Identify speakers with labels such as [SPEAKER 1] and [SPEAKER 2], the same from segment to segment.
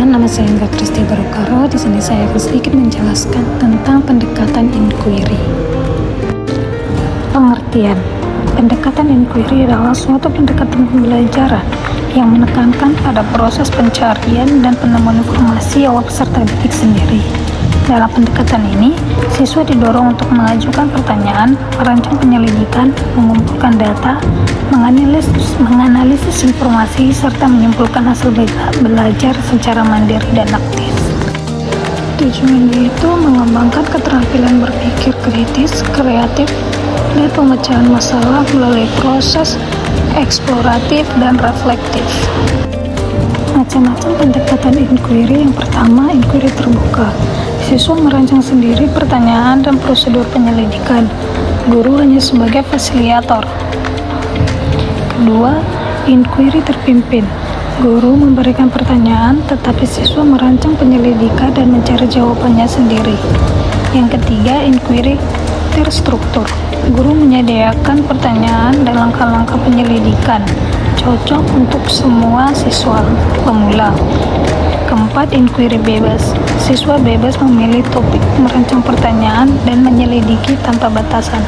[SPEAKER 1] Perkenalkan, nama saya Angga Kristi Barukaro. Di sini saya akan sedikit menjelaskan tentang pendekatan inquiry. Pengertian: pendekatan inquiry adalah suatu pendekatan pembelajaran yang menekankan pada proses pencarian dan penemuan informasi oleh peserta didik sendiri. Dalam pendekatan ini, siswa didorong untuk mengajukan pertanyaan, merancang penyelidikan, mengumpulkan data, menganalisis informasi, serta menyimpulkan hasil belajar secara mandiri dan aktif. Tujuannya itu mengembangkan keterampilan berpikir kritis, kreatif, dan pemecahan masalah melalui proses eksploratif dan reflektif. Macam-macam pendekatan inquiry. Yang pertama, inquiry terbuka. Siswa merancang sendiri pertanyaan dan prosedur penyelidikan. Guru hanya sebagai fasilitator. Kedua, inquiry terpimpin. Guru memberikan pertanyaan, tetapi siswa merancang penyelidikan dan mencari jawabannya sendiri. Yang ketiga, inquiry terstruktur. Guru menyediakan pertanyaan dan langkah-langkah penyelidikan, cocok untuk semua siswa pemula. Keempat, inquiry bebas. Siswa bebas memilih topik, merancang pertanyaan, dan menyelidiki tanpa batasan.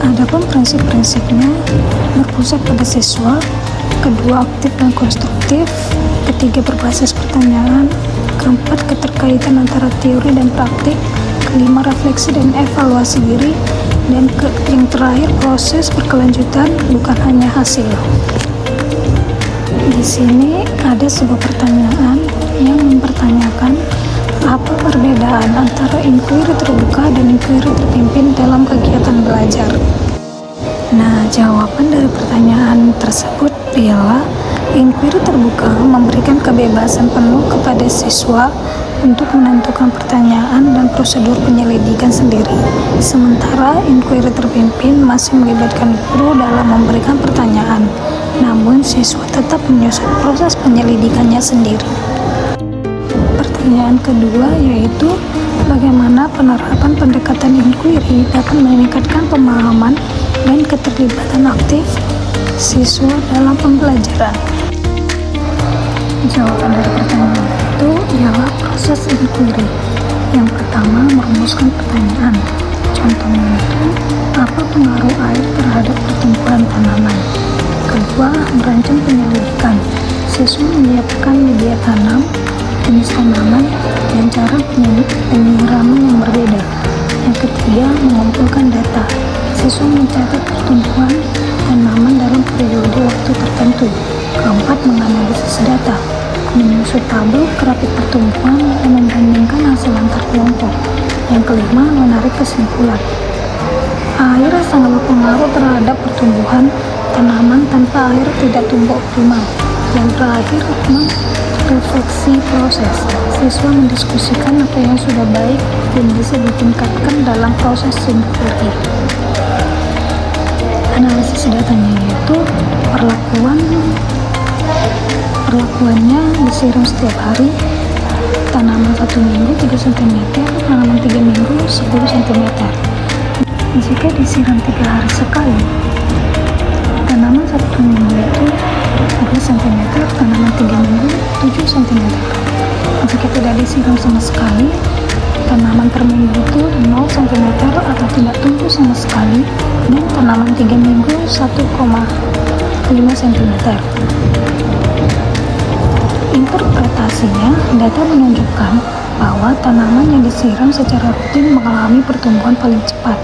[SPEAKER 1] Adapun prinsip-prinsipnya berpusat pada siswa. Kedua, aktif dan konstruktif. Ketiga, berbasis pertanyaan. Keempat, keterkaitan antara teori dan praktik. Kelima, refleksi dan evaluasi diri. Dan yang terakhir, proses berkelanjutan, bukan hanya hasil. Di sini ada sebuah pertanyaan yang mempertanyakan apa perbedaan antara inquiry terbuka dan inquiry terpimpin dalam kegiatan belajar. Nah, jawaban dari pertanyaan tersebut ialah inquiry terbuka memberikan kebebasan penuh kepada siswa untuk menentukan pertanyaan dan prosedur penyelidikan sendiri. Sementara inquiry terpimpin masih melibatkan guru dalam memberikan pertanyaan, namun siswa tetap menyusun proses penyelidikannya sendiri. Pertanyaan kedua yaitu bagaimana penerapan pendekatan inquiry dapat meningkatkan pemahaman dan keterlibatan aktif siswa dalam pembelajaran. Jawaban dari pertanyaan itu ialah proses inquiry. Yang pertama, merumuskan pertanyaan. Contohnya itu, apa pengaruh air terhadap pertumbuhan tanaman? Kedua, merancang penyelidikan. Siswa menyiapkan media tanam, jenis tanaman, dan cara penyiraman yang berbeda. Yang ketiga, mengumpulkan data. Siswa mencatat pertumbuhan tanaman dalam periode waktu tertentu. Keempat, menganalisis data, menyusun tabel grafik pertumbuhan dan membandingkan hasil antar kelompok. Yang kelima, menarik kesimpulan. Air sangat berpengaruh terhadap pertumbuhan tanaman, tanpa air tidak tumbuh optimal. Yang terakhir, refleksi proses. Siswa mendiskusikan apa yang sudah baik dan bisa ditingkatkan dalam proses inquiry. Analisis datanya yaitu perlakuannya disiram setiap hari, tanaman 1 minggu 3 cm, tanaman 3 minggu 10 cm. Jika disiram 3 hari sekali, tanaman 1 minggu itu 2 cm, tanaman 3 minggu 7 cm. Jika tidak disiram sama sekali, tanaman per minggu itu 0 cm atau tidak tumbuh sama sekali, dan tanaman 3 minggu 1,5 cm. Interpretasinya, data menunjukkan bahwa tanaman yang disiram secara rutin mengalami pertumbuhan paling cepat,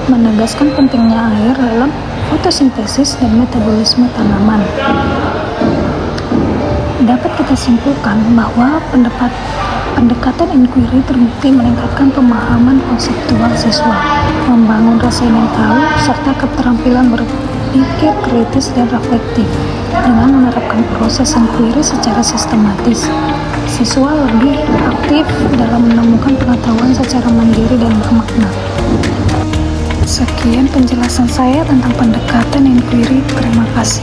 [SPEAKER 1] menegaskan pentingnya air dalam fotosintesis dan metabolisme tanaman. Dapat kita simpulkan bahwa pendekatan inquiry terbukti meningkatkan pemahaman konseptual siswa, membangun rasa ingin tahu, serta keterampilan berpikir kritis dan reflektif. Dengan menerapkan proses inquiry secara sistematis, siswa lebih aktif dalam menemukan pengetahuan secara mandiri dan bermakna. Sekian penjelasan saya tentang pendekatan inquiry. Terima kasih.